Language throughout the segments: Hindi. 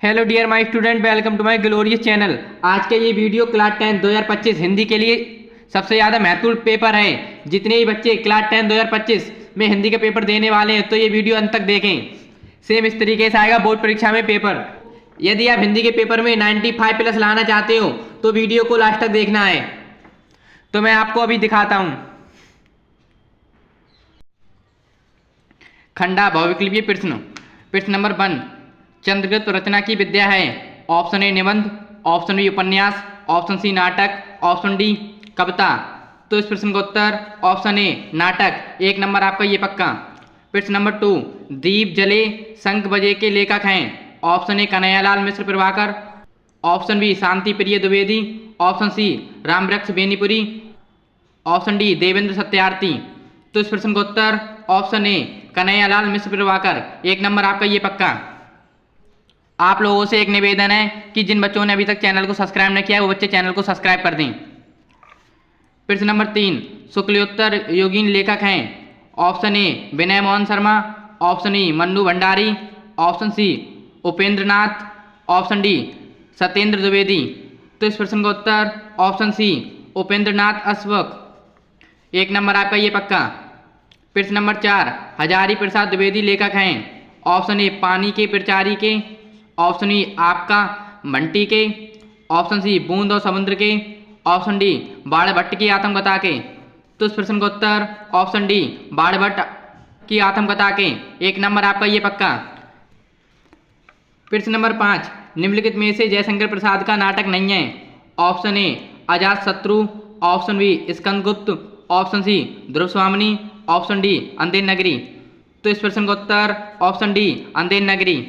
Hello dear my student, welcome to my glorious channel. आज के ये वीडियो क्लास 10 2025 हिंदी के लिए सबसे ज़्यादा महत्वपूर्ण पेपर है। जितने भी बच्चे क्लास 10 2025 में हिंदी के पेपर देने वाले हैं तो ये वीडियो अंत तक देखें। सेम इस तरीके से आएगा बोर्ड परीक्षा में पेपर। यदि आप हिंदी के पेपर में 95+ लाना चाहते हो तो वीडियो को लास्ट तक देखना है। तो मैं आपको अभी दिखाता हूँ। खंडा बहुविकल्पीय प्रश्न। प्रश्न नंबर 1, चंद्रगुप्त रचना की विद्या है। ऑप्शन ए निबंध, ऑप्शन बी उपन्यास, ऑप्शन सी नाटक, ऑप्शन डी कविता। तो इस प्रश्न का उत्तर ऑप्शन ए नाटक। 1 नंबर आपका ये पक्का। प्रश्न नंबर 2, दीप जले शंख बजे के लेखक हैं। Option A Kanhaiyalal Mishra Prabhakar, option B Shanti Priya Dwivedi, option C Rambriksh Benipuri, option D Devendra Satyarthi. तो इस प्रश्न का उत्तर option A Kanhaiyalal Mishra Prabhakar. 1 number आपका ये पक्का। आप लोगों से एक निवेदन है कि जिन बच्चों ने अभी तक चैनल को सब्सक्राइब नहीं किया है वो बच्चे चैनल को सब्सक्राइब कर दें। प्रश्न नंबर 3, शुक्लोत्तर योगीन लेखक हैं। Option A Vinay Mohan Sharma, option E Mannu Bhandari, option C Upendra Nath, option D Satyendra Dwivedi. तो इस प्रश्न का उत्तर option C Upendra Nath Ashfaq. 1 number आपका ये पक्का। प्रश्न नंबर 4, हजारी प्रसाद द्विवेदी लेखक हैं। ऑप्शन ए पानी के प्रचारी के, ऑप्शन ई आपका मंटी के, ऑप्शन सी बूंद और समुद्र के, ऑप्शन डी बाणभट्ट की आत्मकथा के। तो इस प्रश्न का उत्तर ऑप्शन डी बाणभट्ट की आत्मकथा के। 1 नंबर आपका ये पक्का। प्रश्न नंबर 5, निम्नलिखित में से जयशंकर प्रसाद का नाटक नहीं है। Option A Ajatshatru, option B Skandagupta, option C Dhruv Swamini, option D Andher Nagari. तो इस प्रश्न का उत्तर ऑप्शन डी अंधेर नगरी।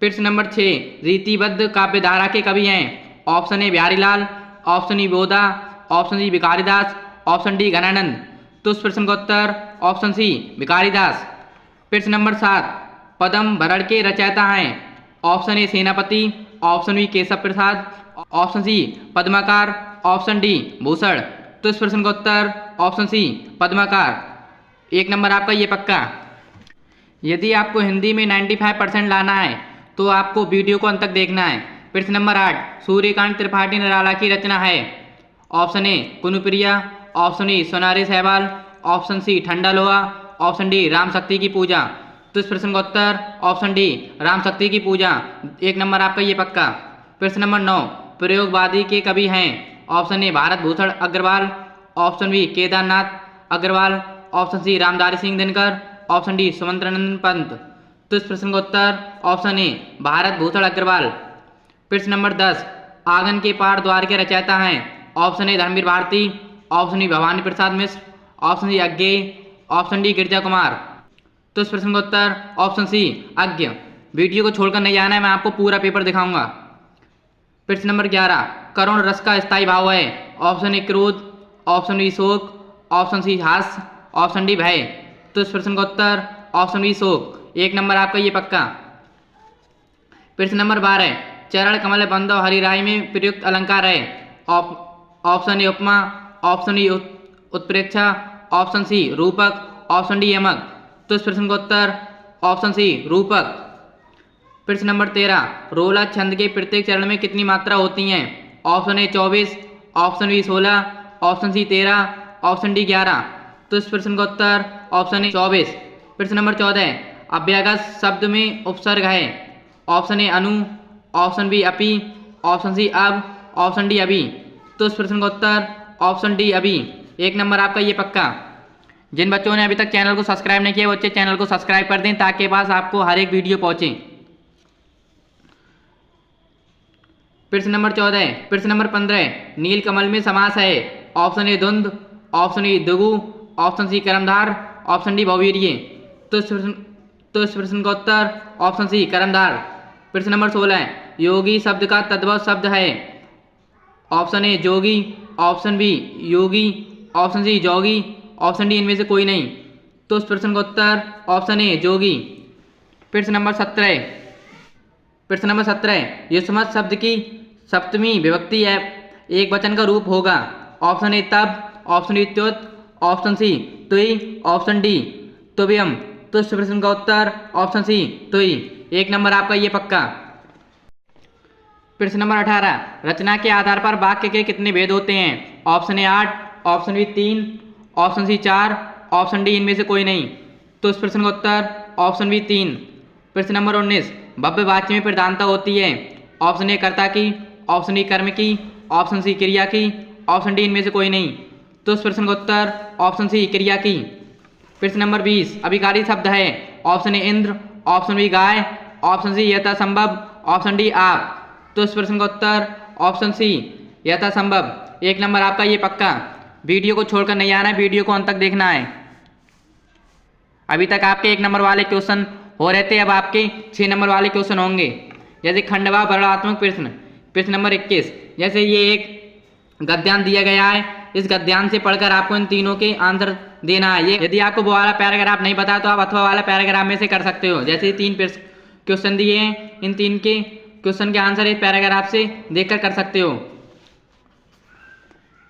प्रश्न नंबर 6, रीतिबद्ध काव्यधारा के कवि हैं। Option A Biharilal, option E Bodha, option C Bhikharidas, option D Ghananand. तो इस प्रश्न का उत्तर ऑप्शन सी भिखारीदास। प्रश्न नंबर 7, पद्म भरण के रचयिता हैं। Option A Senapati, option B Keshav Prasad, option C Padmakar, option D Bhushan. तो इस प्रश्न का उत्तर ऑप्शन सी पद्माकर। 1 नंबर आपका ये पक्का। यदि आपको हिंदी में 95% लाना है तो आपको वीडियो को अंत तक देखना है। प्रश्न नंबर 8, सूर्यकांत त्रिपाठी निराला की रचना है। Option A Kanupriya, option E सोनारे सहवाल, option C Thanda Loha, option D Ram शक्ति की पूजा। तो इस प्रश्न का उत्तर ऑप्शन डी राम शक्ति की पूजा। 1 नंबर आपका ये पक्का। प्रश्न नंबर 9, प्रयोगवादी के कवि हैं। Option A Bharat Bhushan Agrawal, option B Kedarnath Agrawal, option C Ramdhari Singh Dinkar, option D Sumitranandan Pant. तो इस प्रश्न का उत्तर ऑप्शन ए भारत भूषण अग्रवाल। प्रश्न नंबर 10, आंगन के पार द्वार के रचयिता हैं। Option A Dharamvir Bharati, option E Bhawani Prasad Mishra, option C Agyeya, option D Girija Kumar. तो इस प्रश्न का उत्तर ऑप्शन सी अज्ञ। वीडियो को छोड़कर नहीं जाना है, मैं आपको पूरा पेपर दिखाऊंगा। प्रश्न नंबर 11, करुण रस का स्थायी भाव है। ऑप्शन ए क्रोध, ऑप्शन बी शोक, ऑप्शन सी हास्य, ऑप्शन डी भय। तो इस प्रश्न का उत्तर ऑप्शन बी शोक। 1 नंबर आपका ये पक्का। प्रश्न नंबर 12, चरण कमल बंद और हरिराई में प्रयुक्त अलंकार है। ऑप्शन ए उपमा, ऑप्शन ई उत्प्रेक्षा, ऑप्शन सी रूपक, ऑप्शन डी यमक। तो इस प्रश्न का उत्तर ऑप्शन सी रूपक। प्रश्न नंबर 13, रोला छंद के प्रत्येक चरण में कितनी मात्रा होती हैं। Option A 24, option B 16, option C 13, option D 11। तो इस प्रश्न का उत्तर ऑप्शन ए 24। प्रश्न नंबर 14, अभ्यागत शब्द में उपसर्ग है। ऑप्शन ए अनु, ऑप्शन बी अपि, ऑप्शन सी अब, ऑप्शन डी अभी। तो इस प्रश्न का उत्तर ऑप्शन डी अभी। 1 नंबर आपका ये पक्का। जिन बच्चों ने अभी तक चैनल को सब्सक्राइब नहीं किया वो बच्चे चैनल को सब्सक्राइब कर दें ताकि पास आपको हर एक वीडियो पहुंचे। प्रश्न नंबर 14, प्रश्न नंबर 15, नीलकमल में समास है। ऑप्शन ए धुंध, ऑप्शन ई दुगु, ऑप्शन सी कर्मधार, ऑप्शन डी बहुवीर्य। तो इस प्रश्न का उत्तर ऑप्शन सी कर्मधार। प्रश्न नंबर 16, योगी शब्द का तद्भव शब्द है। ऑप्शन ए जोगी, ऑप्शन बी योगी, ऑप्शन सी जोगी, ऑप्शन डी इनमें से कोई नहीं। तो इस प्रश्न का उत्तर ऑप्शन ए जोगी। प्रश्न नंबर 17, प्रश्न नंबर 17, युष्मत् शब्द की सप्तमी विभक्ति है एक वचन का रूप होगा। ऑप्शन ए तब, ऑप्शन बी त्युत, ऑप्शन सी तुई, ऑप्शन डी तुभ्यम। तो इस प्रश्न का उत्तर ऑप्शन सी तुई। 1 नंबर आपका ये पक्का। प्रश्न नंबर 18, रचना के आधार पर वाक्य के कितने भेद होते हैं? Option A 8, option B 3, option C 4, option D इनमें से कोई नहीं। तो इस प्रश्न का उत्तर ऑप्शन बी 3। प्रश्न नंबर 19, भव्य वाक्य में प्रधानता होती है? ऑप्शन ए कर्ता की, ऑप्शन ई कर्म की, ऑप्शन सी क्रिया की, ऑप्शन डी इनमें से कोई नहीं। तो इस प्रश्न का उत्तर ऑप्शन सी क्रिया की। प्रश्न नंबर 20, अभिकारी शब्द है? Option A Indra, option B गाय, ऑप्शन सी यथासंभव, ऑप्शन डी आप। तो इस प्रश्न का उत्तर ऑप्शन सी यथासंभव। 1 नंबर आपका ये पक्का। वीडियो को छोड़कर नहीं आना है, वीडियो को अंत तक देखना है। अभी तक आपके 1 नंबर वाले क्वेश्चन हो रहे थे, अब आपके 6 नंबर वाले क्वेश्चन होंगे। जैसे खंडवा वर्णनात्मक प्रश्न, प्रश्न नंबर 21, जैसे ये एक गद्यांश दिया गया है, इस गद्यांश से पढ़कर आपको इन तीनों के आंसर देना है। ये यदि आपको वो वाला पैराग्राफ नहीं पता तो आप अथवा वाला पैराग्राफ में से कर सकते हो। जैसे 3 क्वेश्चन दिए हैं, इन 3 के क्वेश्चन के आंसर इस पैराग्राफ से देखकर कर सकते हो।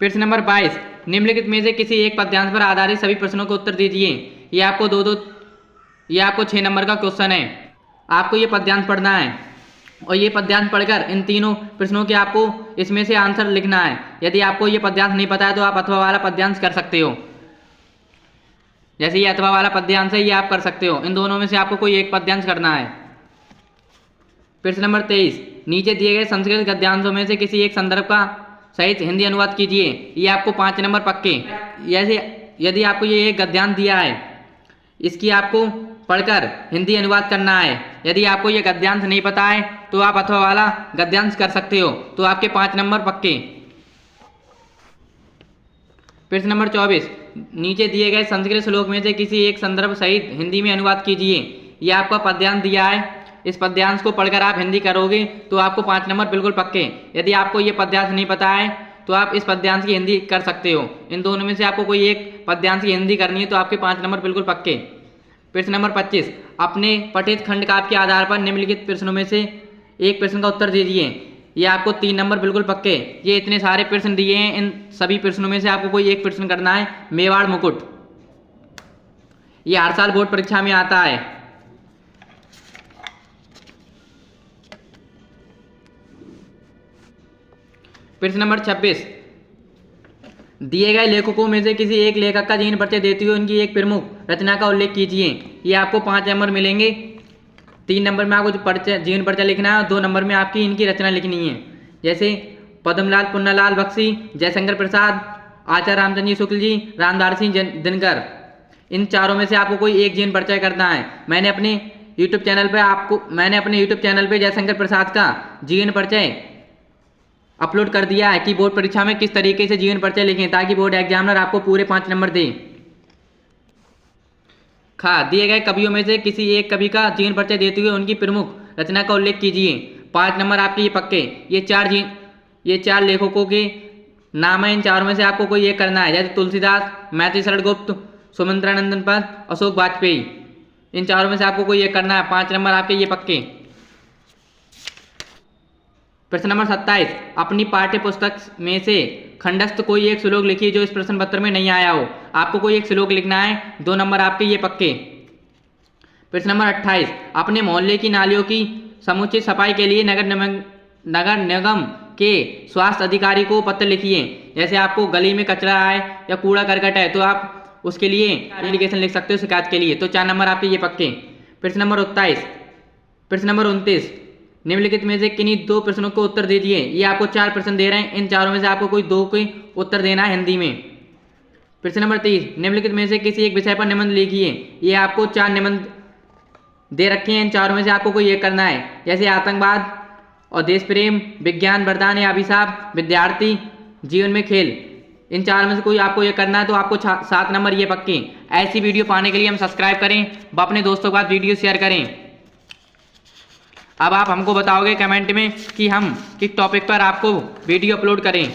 प्रश्न नंबर 22, निम्नलिखित में से किसी एक पद्यांश पर आधारित सभी प्रश्नों के उत्तर दीजिए। ये आपको 6 नंबर का क्वेश्चन है। आपको ये पद्यांश पढ़ना है और ये पद्यांश पढ़कर इन तीनों प्रश्नों के आपको इसमें से आंसर लिखना है। यदि आपको ये पद्यांश नहीं पता है तो आप अथवा वाला पद्यांश कर सकते हो। जैसे ये अथवा वाला पद्यांश है, ये आप कर सकते हो। इन दोनों में से आपको कोई एक पद्यांश करना है। प्रश्न नंबर 23, नीचे दिए गए संस्कृत गद्यांशों में से किसी एक संदर्भ का सहित हिंदी अनुवाद कीजिए। ये आपको 5 नंबर पक्के। जैसे यदि आपको ये एक गद्यांश दिया है, इसकी आपको पढ़कर हिंदी अनुवाद करना है। यदि आपको ये गद्यांश नहीं पता है तो आप अथवा वाला गद्यांश कर सकते हो, तो आपके 5 नंबर पक्के। प्रश्न नंबर 24, नीचे दिए गए संस्कृत श्लोक में से किसी एक संदर्भ सहित हिंदी में अनुवाद कीजिए। ये आपका पद्यांश दिया है, इस पद्यांश को पढ़कर आप हिंदी करोगे तो आपको 5 नंबर बिल्कुल पक्के। यदि आपको ये पद्यांश नहीं पता है तो आप इस पद्यांश की हिंदी कर सकते हो। इन दोनों में से आपको कोई एक पद्यांश की हिंदी करनी है तो आपके 5 नंबर बिल्कुल पक्के। प्रश्न नंबर 25, अपने पठित खंड काव्य के आधार पर निम्नलिखित प्रश्नों में से एक प्रश्न का उत्तर दीजिए। ये आपको 3 नंबर बिल्कुल पक्के। ये इतने सारे प्रश्न दिए हैं, इन सभी प्रश्नों में से आपको कोई एक प्रश्न करना है। मेवाड़ मुकुट, ये हर साल बोर्ड परीक्षा में आता है। प्रश्न नंबर 26, दिए गए लेखकों में से किसी एक लेखक का जीवन परिचय देते हुए उनकी एक प्रमुख रचना का उल्लेख कीजिए। ये आपको 5 नंबर मिलेंगे। 3 नंबर में आपको जीवन परिचय लिखना है और 2 नंबर में आपकी इनकी रचना लिखनी है। जैसे पद्मलाल पुन्नालाल बख्शी, जयशंकर प्रसाद, आचार्य रामचंद्र जी शुक्ल जी, रामधारी सिंह दिनकर। इन चारों में से आपको कोई एक जीवन परिचय करना है। मैंने अपने यूट्यूब चैनल पे जयशंकर प्रसाद का जीवन परिचय अपलोड कर दिया है कि बोर्ड परीक्षा में किस तरीके से जीवन परिचय लिखें, ताकि बोर्ड एग्जामिनर आपको पूरे 5 नंबर दे। दिए गए कवियों में से किसी एक कवि का जीवन परिचय देते हुए उनकी प्रमुख रचना का उल्लेख कीजिए। 5 नंबर आपके ये पक्के। ये 4 लेखकों के नाम है, इन चारों में से आपको कोई एक करना है। जैसे तुलसीदास, मैत्री शरण गुप्त, सुमित्रानंदन पन्त, अशोक वाजपेयी। इन चारों में से आपको कोई एक करना है। 5 नंबर आपके ये पक्के। प्रश्न नंबर 27, अपनी पाठ्य पुस्तक में से खंडस्थ कोई एक श्लोक लिखिए जो इस प्रश्न पत्र में नहीं आया हो। आपको कोई एक श्लोक लिखना है। 2 नंबर आपके ये पक्के। प्रश्न नंबर 28, अपने मोहल्ले की नालियों की समुचित सफाई के लिए नगर निगम के स्वास्थ्य अधिकारी को पत्र लिखिए। जैसे आपको गली में कचरा है या कूड़ा करकट है तो आप उसके लिए एप्लीकेशन लिख सकते हो शिकायत के लिए। तो 4 नंबर आपके ये पक्के। प्रश्न नंबर 29, निम्नलिखित में से किन्हीं 2 प्रश्नों को उत्तर दीजिए। ये आपको 4 प्रश्न दे रहे हैं, इन चारों में से आपको कोई 2 के उत्तर देना है हिंदी में। प्रश्न नंबर 30, निम्नलिखित में से किसी एक विषय पर निबंध लिखिए। ये आपको 4 निबंध दे रखे हैं, इन चारों में से आपको कोई एक करना है। जैसे आतंकवाद और देश प्रेम, विज्ञान वरदान या अभिशाप, विद्यार्थी, जीवन में खेल। इन 4 में से कोई आपको ये करना है तो आपको 7 नंबर ये पक्के। ऐसी वीडियो पाने के लिए हम सब्सक्राइब करें व अपने दोस्तों के साथ वीडियो शेयर करें। अब आप हमको बताओगे कमेंट में कि हम किस टॉपिक पर आपको वीडियो अपलोड करें।